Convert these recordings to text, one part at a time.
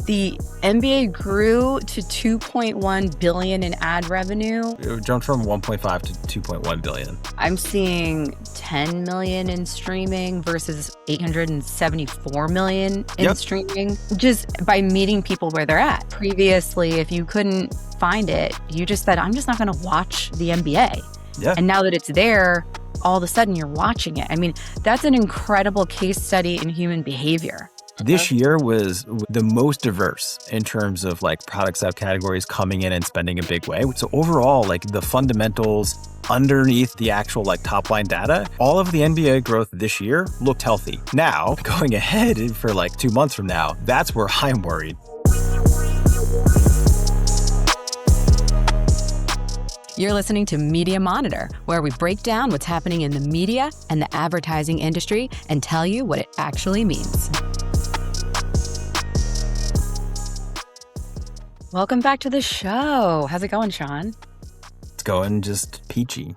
The NBA grew to $2.1 billion in ad revenue. It jumped from 1.5 to 2.1 billion. I'm seeing 10 million in streaming versus 874 million in streaming, just by meeting people where they're at. Previously, if you couldn't find it, you just said, I'm just not going to watch the NBA. Yeah. And now that it's there, all of a sudden you're watching it. I mean, that's an incredible case study in human behavior. This year was the most diverse in terms of like product subcategories coming in and spending a big way. So overall, like the fundamentals underneath the actual like top line data, all of the NBA growth this year looked healthy. Now, going ahead for like 2 months from now, that's where I'm worried. You're listening to Media Monitor, where we break down what's happening in the media and the advertising industry and tell you what it actually means. Welcome back to the show. How's it going, Sean? It's going just peachy.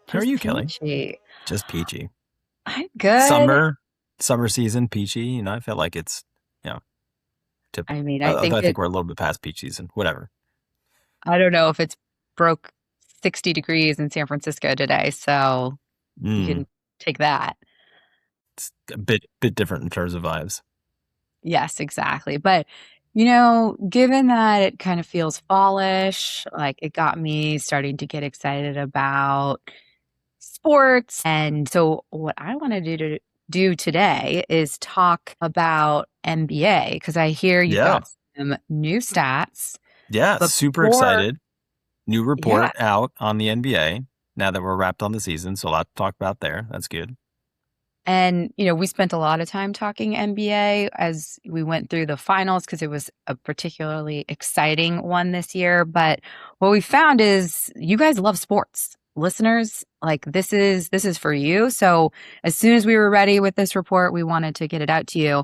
How are you, Kelly? Just peachy. I'm good. Summer season, peachy. You know, I feel like it's, typical. I mean, I think we're a little bit past peach season. Whatever. I don't know if it's broke 60 degrees in San Francisco today, so you can take that. It's a bit different in terms of vibes. Yes, exactly. But given that it kind of feels fallish, like it got me starting to get excited about sports. And so what I want to do today is talk about NBA, because I hear you've got some new stats. Yeah, super excited. New report out on the NBA now that we're wrapped on the season. So a lot to talk about there. That's good. And, we spent a lot of time talking NBA as we went through the finals because it was a particularly exciting one this year. But what we found is you guys love sports. Listeners, like this is for you. So as soon as we were ready with this report, we wanted to get it out to you.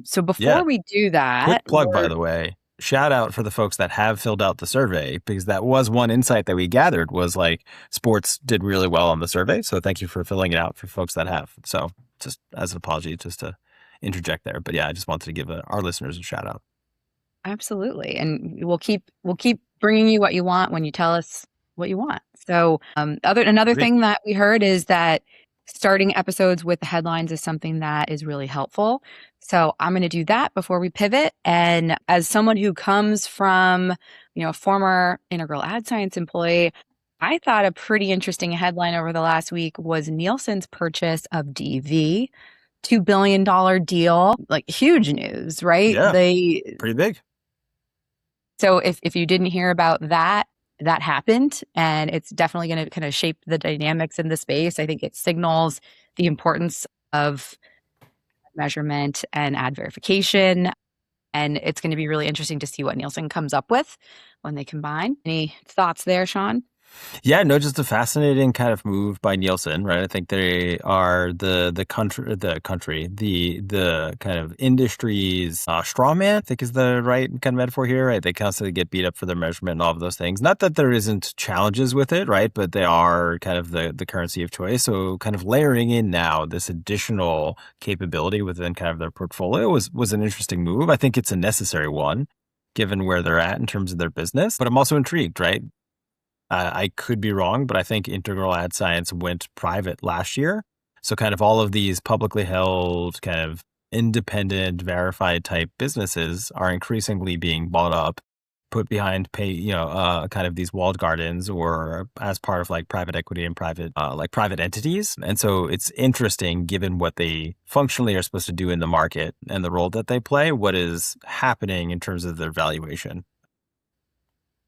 So before we do that. Quick plug, by the way. Shout out for the folks that have filled out the survey, because that was one insight that we gathered was like sports did really well on the survey. So thank you for filling it out for folks that have. So just as an apology, just to interject there. But yeah, I just wanted to give our listeners a shout out. Absolutely. And we'll keep bringing you what you want when you tell us what you want. So another thing that we heard is that starting episodes with the headlines is something that is really helpful. So I'm going to do that before we pivot. And as someone who comes from, a former Integral Ad Science employee, I thought a pretty interesting headline over the last week was Nielsen's purchase of DV, $2 billion deal, like huge news, right? Yeah, pretty big. So if you didn't hear about that happened, and it's definitely going to kind of shape the dynamics in the space. I think it signals the importance of measurement and ad verification. And it's going to be really interesting to see what Nielsen comes up with when they combine. Any thoughts there, Sean? Yeah, no, just a fascinating kind of move by Nielsen, right? I think they are the kind of industry's straw man, I think is the right kind of metaphor here, right? They constantly get beat up for their measurement and all of those things. Not that there isn't challenges with it, right? But they are kind of the currency of choice. So kind of layering in now this additional capability within kind of their portfolio was an interesting move. I think it's a necessary one, given where they're at in terms of their business. But I'm also intrigued, right? I could be wrong, but I think Integral Ad Science went private last year. So kind of all of these publicly held, kind of independent, verified type businesses are increasingly being bought up, put behind kind of these walled gardens or as part of like private equity and private entities. And so it's interesting, given what they functionally are supposed to do in the market and the role that they play, what is happening in terms of their valuation.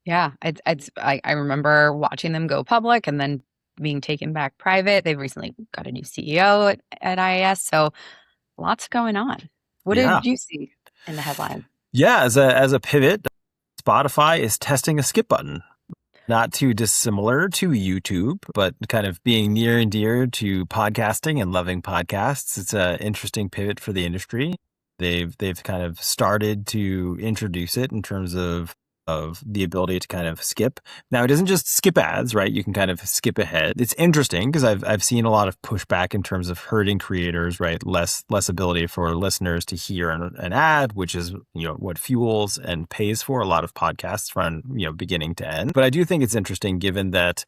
Yeah, I remember watching them go public and then being taken back private. They've recently got a new CEO at IAS, so lots going on. What did you see in the headline? Yeah, as a pivot, Spotify is testing a skip button. Not too dissimilar to YouTube, but kind of being near and dear to podcasting and loving podcasts. It's an interesting pivot for the industry. They've kind of started to introduce it in terms of of the ability to kind of skip. Now, it isn't just skip ads, right? You can kind of skip ahead. It's interesting because I've seen a lot of pushback in terms of hurting creators, right? Less ability for listeners to hear an ad, which is, what fuels and pays for a lot of podcasts from, beginning to end. But I do think it's interesting given that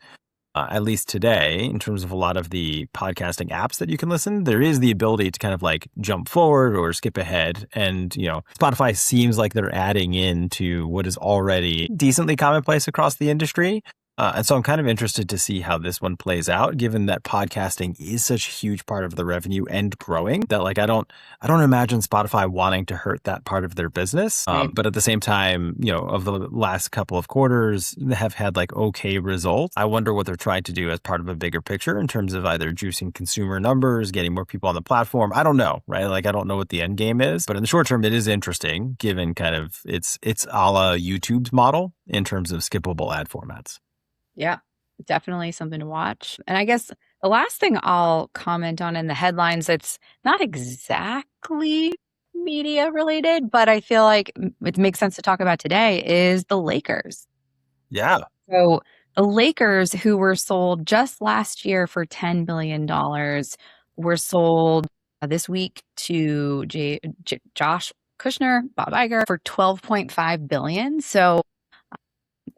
at least today, in terms of a lot of the podcasting apps that you can listen, there is the ability to kind of like jump forward or skip ahead. And, Spotify seems like they're adding into what is already decently commonplace across the industry. And so I'm kind of interested to see how this one plays out, given that podcasting is such a huge part of the revenue and growing that like I don't imagine Spotify wanting to hurt that part of their business. Right. But at the same time, of the last couple of quarters have had like okay results. I wonder what they're trying to do as part of a bigger picture in terms of either juicing consumer numbers, getting more people on the platform. I don't know, right? Like I don't know what the end game is, but in the short term, it is interesting given kind of it's a la YouTube's model in terms of skippable ad formats. Yeah, definitely something to watch. And I guess the last thing I'll comment on in the headlines, it's not exactly media related, but I feel like it makes sense to talk about today is the Lakers. Yeah. So the Lakers, who were sold just last year for $10 billion, were sold this week to Josh Kushner, Bob Iger for $12.5 billion. So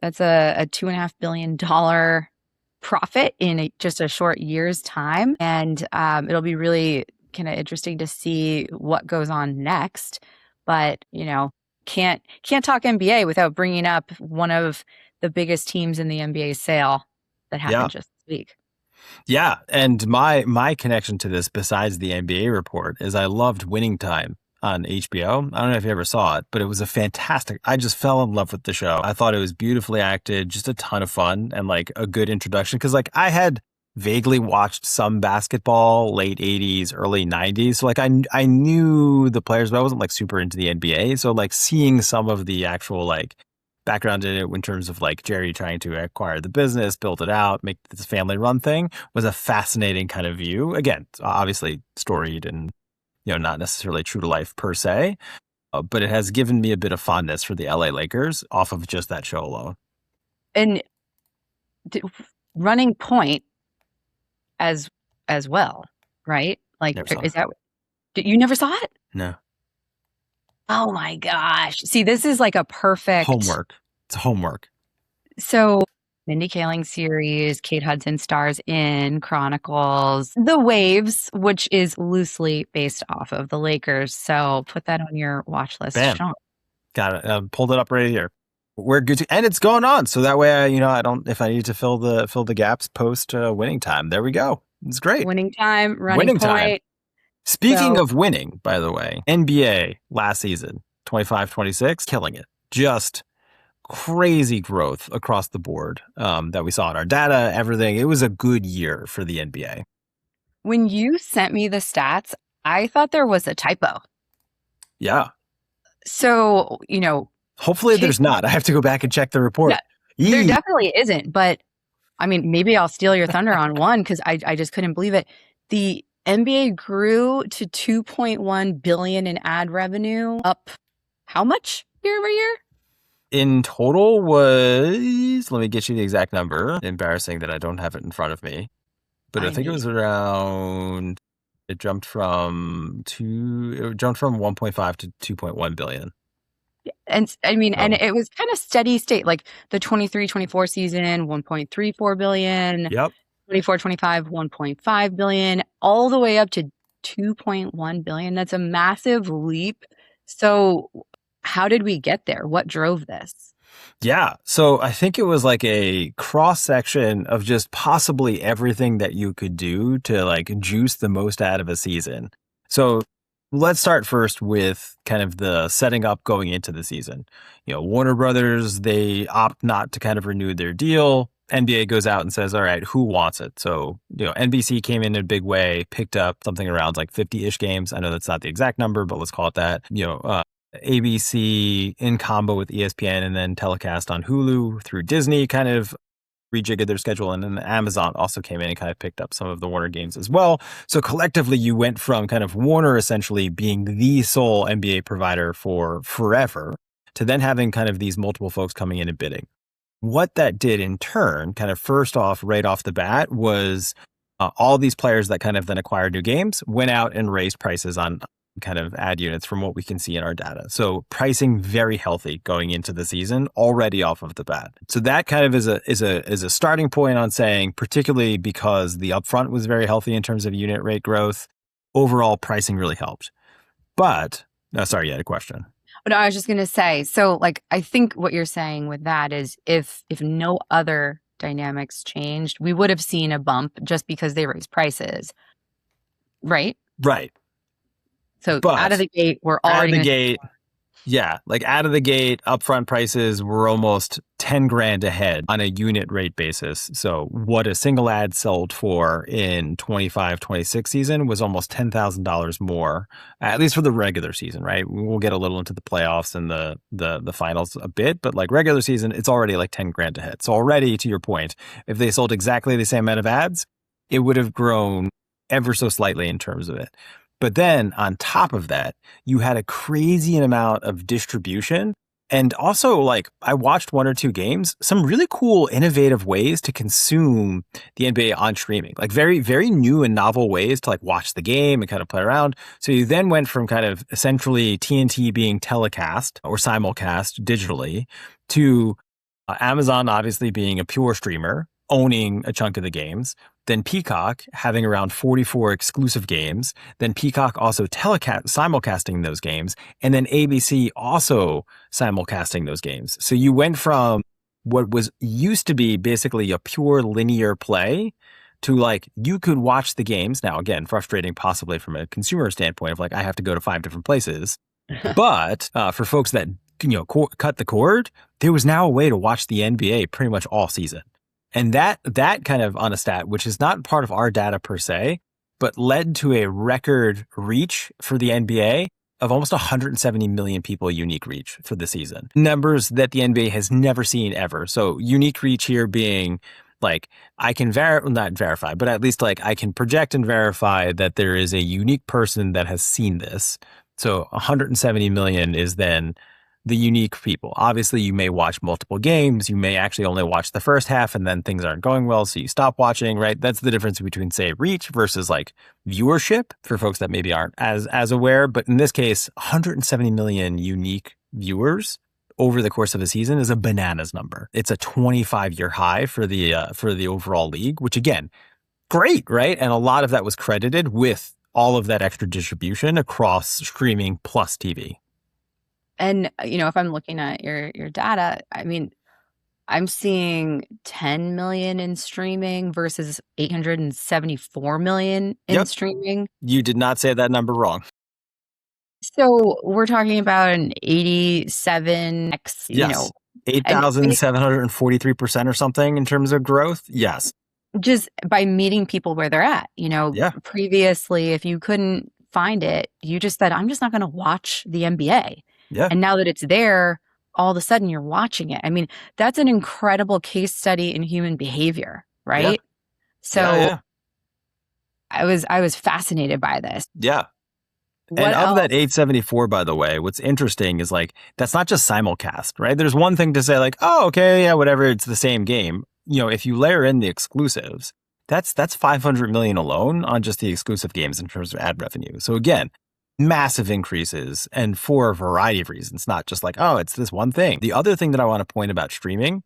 that's a $2.5 billion profit in just a short year's time. And it'll be really kind of interesting to see what goes on next. But, can't talk NBA without bringing up one of the biggest teams in the NBA sale that happened just this week. Yeah. And my connection to this, besides the NBA report, is I loved Winning Time on HBO. I don't know if you ever saw it, but it was I just fell in love with the show. I thought it was beautifully acted, just a ton of fun and like a good introduction. Cause like I had vaguely watched some basketball late 80s, early 90s. So like I knew the players, but I wasn't like super into the NBA. So like seeing some of the actual like background in it in terms of like Jerry trying to acquire the business, build it out, make this family run thing was a fascinating kind of view. Again, obviously storied and not necessarily true to life per se, but it has given me a bit of fondness for the LA Lakers off of just that show alone. And Running Point as well, right? Like, is that you never saw it? No. Oh my gosh! See, this is like a perfect homework. It's homework. So. Mindy Kaling series, Kate Hudson stars in, chronicles The Waves, which is loosely based off of the Lakers. So put that on your watch list, Bam. Sean. Got it. Pulled it up right here. We're good to, and it's going on. So that way, I don't, if I need to fill the gaps post Winning Time, there we go. It's great. Winning Time, Running Point. Time. Speaking of winning, by the way, NBA last season, 25-26, killing it. Just crazy growth across the board that we saw in our data, everything. It was a good year for the NBA. When you sent me the stats, I thought there was a typo. Yeah. So, hopefully there's not. I have to go back and check the report. There definitely isn't. But I mean, maybe I'll steal your thunder on one because I just couldn't believe it. The NBA grew to $2.1 billion in ad revenue, up how much year over year? In total was, let me get you the exact number. Embarrassing that I don't have it in front of me. But I think it was around, it jumped from 1.5 to 2.1 billion. And I mean, and it was kind of steady state, like the 23-24 season, 1.34 billion. Yep. 24-25, 1.5 billion, all the way up to 2.1 billion. That's a massive leap. So how did we get there? What drove this? Yeah. So I think it was like a cross section of just possibly everything that you could do to like juice the most out of a season. So let's start first with kind of the setting up going into the season. Warner Brothers, they opt not to kind of renew their deal. NBA goes out and says, all right, who wants it? So, NBC came in a big way, picked up something around like 50-ish games. I know that's not the exact number, but let's call it that. ABC in combo with ESPN and then telecast on Hulu through Disney kind of rejiggered their schedule. And then Amazon also came in and kind of picked up some of the Warner games as well. So collectively, you went from kind of Warner essentially being the sole NBA provider for forever to then having kind of these multiple folks coming in and bidding. What that did in turn, kind of first off, right off the bat, was all these players that kind of then acquired new games went out and raised prices on kind of ad units from what we can see in our data. So pricing very healthy going into the season already off of the bat. So that kind of is a starting point on saying, particularly because the upfront was very healthy in terms of unit rate growth, overall pricing really helped. But sorry, you had a question. But I was just going to say, so like, I think what you're saying with that is if no other dynamics changed, we would have seen a bump just because they raised prices, right? Right. So out of the gate, we're already out of the gate, upfront prices were almost 10 grand ahead on a unit rate basis. So what a single ad sold for in 25-26 season was almost $10,000 more, at least for the regular season, right? We'll get a little into the playoffs and the finals a bit, but like regular season, it's already like 10 grand ahead. So already, to your point, if they sold exactly the same amount of ads, it would have grown ever so slightly in terms of it. But then on top of that, you had a crazy amount of distribution. And also, like, I watched one or two games, some really cool, innovative ways to consume the NBA on streaming, like very, very new and novel ways to like watch the game and kind of play around. So you then went from kind of essentially TNT being telecast or simulcast digitally to Amazon obviously being a pure streamer, owning a chunk of the games, then Peacock having around 44 exclusive games, then Peacock also simulcasting those games, and then ABC also simulcasting those games. So you went from what was used to be basically a pure linear play to like, you could watch the games. Now, again, frustrating possibly from a consumer standpoint of like, I have to go to 5 different places. But for folks that, cut the cord, there was now a way to watch the NBA pretty much all season. And that kind of on a stat, which is not part of our data per se, but led to a record reach for the NBA of almost 170 million people unique reach for the season. Numbers that the NBA has never seen ever. So unique reach here being like, I can not verify, but at least like I can project and verify that there is a unique person that has seen this. So 170 million is then the unique people. Obviously, you may watch multiple games. You may actually only watch the first half and then things aren't going well, so you stop watching, right? That's the difference between, say, reach versus like viewership for folks that maybe aren't as aware. But in this case, 170 million unique viewers over the course of a season is a bananas number. It's a 25-year high for the overall league, which again, great, right? And a lot of that was credited with all of that extra distribution across streaming plus TV. And, if I'm looking at your data, I mean, I'm seeing 10 million in streaming versus 874 million in streaming. You did not say that number wrong. So we're talking about an 87x, yes. 8,743% or something in terms of growth. Yes. Just by meeting people where they're at, previously, if you couldn't find it, you just said, I'm just not going to watch the NBA. Yeah. And now that it's there, all of a sudden you're watching it. I mean, that's an incredible case study in human behavior, right? Yeah. So I was fascinated by this. Yeah. And of that 874, by the way, what's interesting is like, that's not just simulcast, right? There's one thing to say like, oh, okay, yeah, whatever, it's the same game. If you layer in the exclusives, that's 500 million alone on just the exclusive games in terms of ad revenue. So again, massive increases, and for a variety of reasons, not just like, oh, it's this one thing. The other thing that I want to point about streaming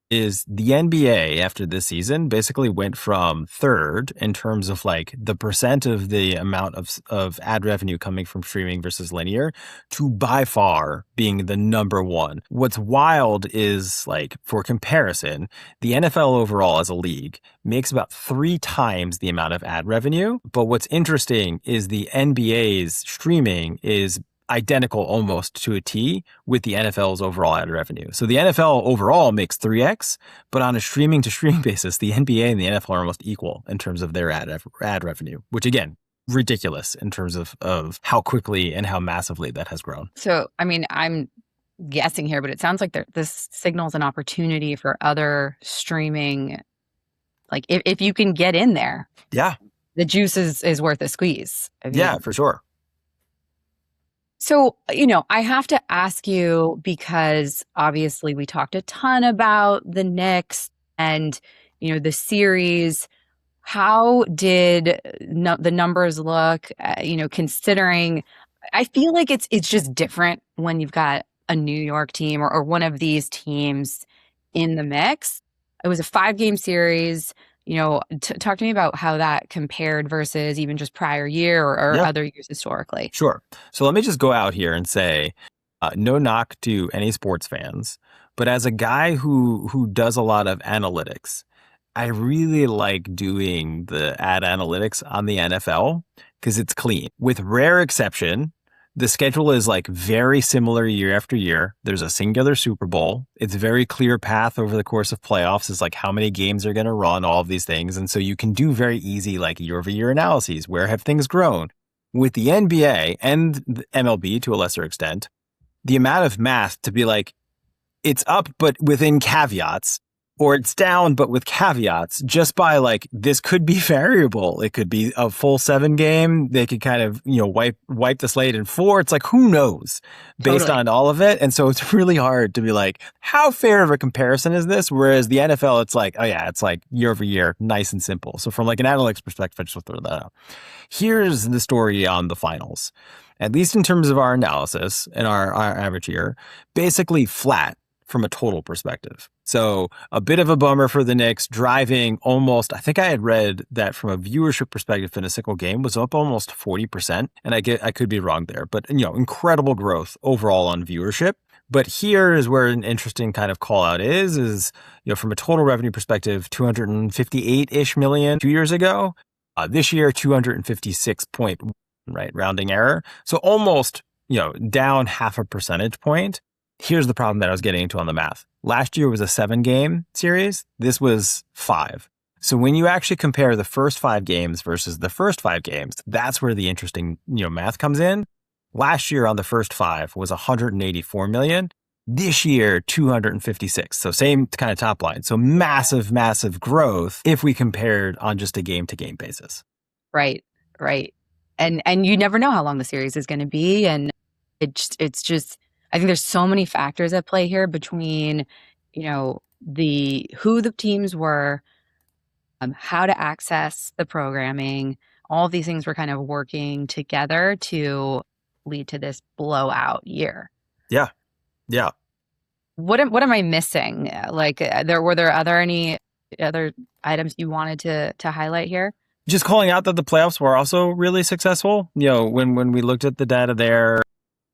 is the NBA after this season basically went from third in terms of like the percent of the amount of ad revenue coming from streaming versus linear to by far being the number one. What's wild is like, for comparison, the NFL overall as a league makes about 3 times the amount of ad revenue. But what's interesting is the NBA's streaming is identical almost to a T with the NFL's overall ad revenue. So the NFL overall makes 3x, but on a streaming to streaming basis, the NBA and the NFL are almost equal in terms of their ad revenue, which again, ridiculous in terms of how quickly and how massively that has grown. So, I mean, I'm guessing here, but it sounds like this signals an opportunity for other streaming. Like if you can get in there, yeah, the juice is worth a squeeze. Yeah, for sure. So, I have to ask you because obviously we talked a ton about the Knicks and, the series. How did the numbers look, considering I feel like it's just different when you've got a New York team or one of these teams in the mix. It was a 5-game series. Talk to me about how that compared versus even just prior year or Yeah, other years historically. sure. So let me just go out here and say, no knock to any sports fans, but as a guy who does a lot of analytics, I really like doing the ad analytics on the NFL because it's clean. With rare exception, the schedule is like very similar year after year. There's a singular Super Bowl. It's a very clear path over the course of playoffs. It's like how many games are going to run, all of these things. And so you can do very easy like year over year analyses. Where have things grown? With the NBA and the MLB to a lesser extent, the amount of math to be like, it's up, but within caveats, or it's down, but with caveats, just by like, this could be variable. It could be a full 7 game. They could kind of, wipe the slate in 4. It's like, who knows based Totally. on all of it. And so it's really hard to be like, how fair of a comparison is this? Whereas the NFL, it's like, oh yeah, it's like year over year, nice and simple. So from like an analytics perspective, I just want to throw that out. Here's the story on the finals. At least in terms of our analysis and our average year, basically flat from a total perspective. So a bit of a bummer for the Knicks, driving almost, I think I had read that from a viewership perspective in a single game was up almost 40%. And I could be wrong there, but incredible growth overall on viewership. But here is where an interesting kind of call out is from a total revenue perspective, 258-ish million 2 years ago. This year, 256.1, right? Rounding error. So almost, down half a percentage point. Here's the problem that I was getting into on the math. Last year was a 7-game series. This was 5. So when you actually compare the first 5 games versus the first 5 games, that's where the interesting, math comes in. Last year on the first 5 was 184 million. This year, 256. So same kind of top line. So massive, massive growth if we compared on just a game to game basis. Right. Right. And you never know how long the series is going to be. And it's just, I think there's so many factors at play here between, who the teams were, how to access the programming. All of these things were kind of working together to lead to this blowout year. Yeah. Yeah. What am I missing? Like, were there any other items you wanted to highlight here? Just calling out that the playoffs were also really successful. When we looked at the data there,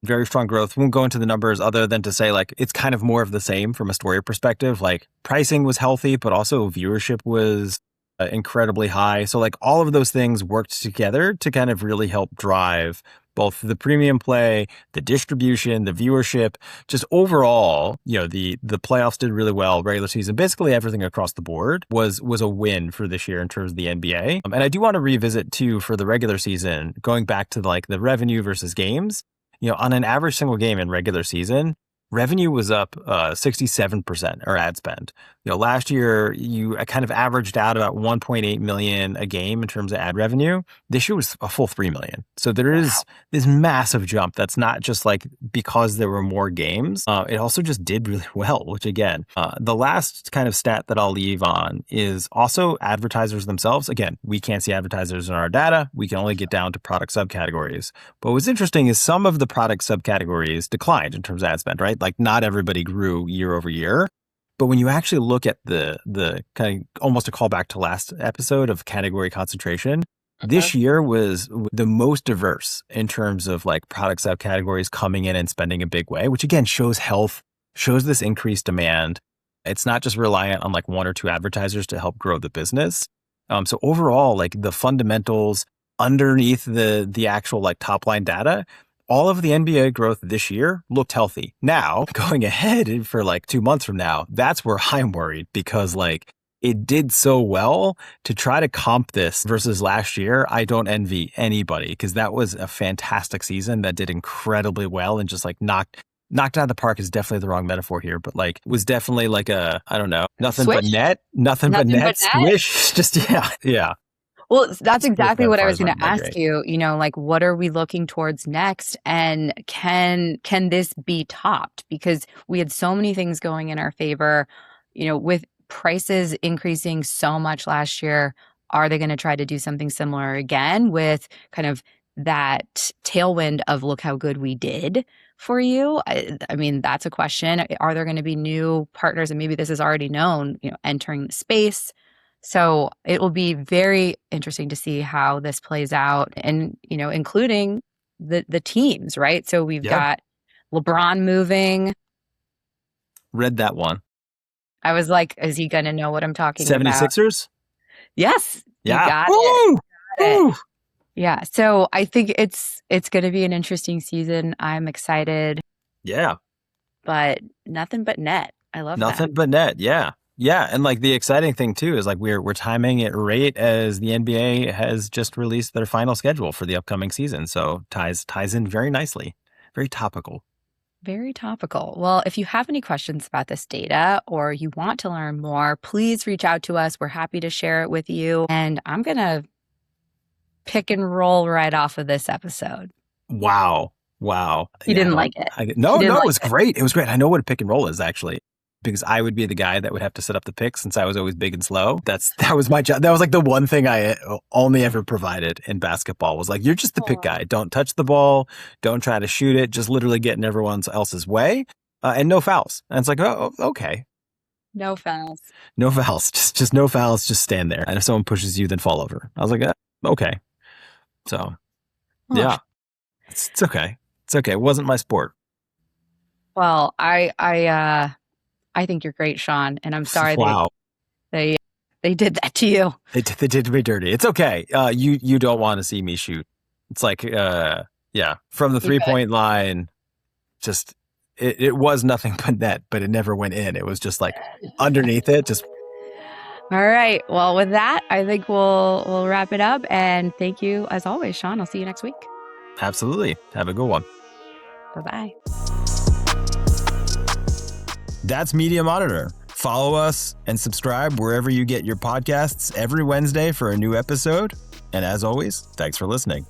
very strong growth. We won't go into the numbers other than to say like it's kind of more of the same from a story perspective. Like pricing was healthy, but also viewership was incredibly high. So like all of those things worked together to kind of really help drive both the premium play, the distribution, the viewership, just overall, the playoffs did really well. Regular season, basically everything across the board was a win for this year in terms of the NBA. And I do want to revisit too for the regular season, going back to like the revenue versus games. On an average single game in regular season, revenue was up 67% or ad spend. Last year, you kind of averaged out about 1.8 million a game in terms of ad revenue. This year was a full 3 million. So there is this massive jump. That's not just like because there were more games. It also just did really well, which again, the last kind of stat that I'll leave on is also advertisers themselves. Again, we can't see advertisers in our data. We can only get down to product subcategories. But what's interesting is some of the product subcategories declined in terms of ad spend, right? Like not everybody grew year over year. But when you actually look at the kind of almost a callback to last episode of category concentration, this year was the most diverse in terms of like product subcategories coming in and spending a big way, which again shows health, shows this increased demand. It's not just reliant on like 1 or 2 advertisers to help grow the business. So overall, like the fundamentals underneath the actual like top line data, all of the NBA growth this year looked healthy. Now, going ahead for like 2 months from now, that's where I'm worried because like it did so well to try to comp this versus last year. I don't envy anybody because that was a fantastic season that did incredibly well and just like knocked out of the park is definitely the wrong metaphor here, but like was definitely like I don't know, nothing Swish? but net, nothing but net, swish. Just, yeah. Well, that's exactly what I was Fireflies going weren't to that ask great. you, like, what are we looking towards next? And can this be topped? Because we had so many things going in our favor, with prices increasing so much last year. Are they going to try to do something similar again with kind of that tailwind of look how good we did for you? I mean, that's a question. Are there going to be new partners, and maybe this is already known, entering the space? So it will be very interesting to see how this plays out, and including the teams, right? So we've Yeah. got LeBron moving. Read that one. I was like, is he going to know what I'm talking about? 76ers? Yes, you Yeah. got Woo! it. Woo! Yeah. So I think it's going to be an interesting season. I'm excited, Yeah. but nothing but net. I love that. Nothing but net. Yeah. Yeah. And like the exciting thing too is like we're timing it right as the NBA has just released their final schedule for the upcoming season. So ties in very nicely. Very topical. Very topical. Well, if you have any questions about this data or you want to learn more, please reach out to us. We're happy to share it with you. And I'm going to pick and roll right off of this episode. Wow. You didn't like it. No, it was great. It was great. I know what a pick and roll is actually, because I would be the guy that would have to set up the picks since I was always big and slow. That was my job. That was like the one thing I only ever provided in basketball was like, you're just the pick guy. Don't touch the ball. Don't try to shoot it. Just literally get in everyone else's way. And no fouls. And it's like, oh, okay. No fouls. No fouls. Just no fouls. Just stand there. And if someone pushes you, then fall over. I was like, okay. So, yeah, it's okay. It's okay. It wasn't my sport. Well, I think you're great, Sean, and I'm sorry they did that to you. They did me dirty. It's okay. You don't want to see me shoot. It's like, from the 3-point line, just it was nothing but net, but it never went in. It was just like underneath it. Just all right. Well, with that, I think we'll wrap it up. And thank you as always, Sean. I'll see you next week. Absolutely. Have a good one. Bye-bye. That's Media Monitor. Follow us and subscribe wherever you get your podcasts every Wednesday for a new episode. And as always, thanks for listening.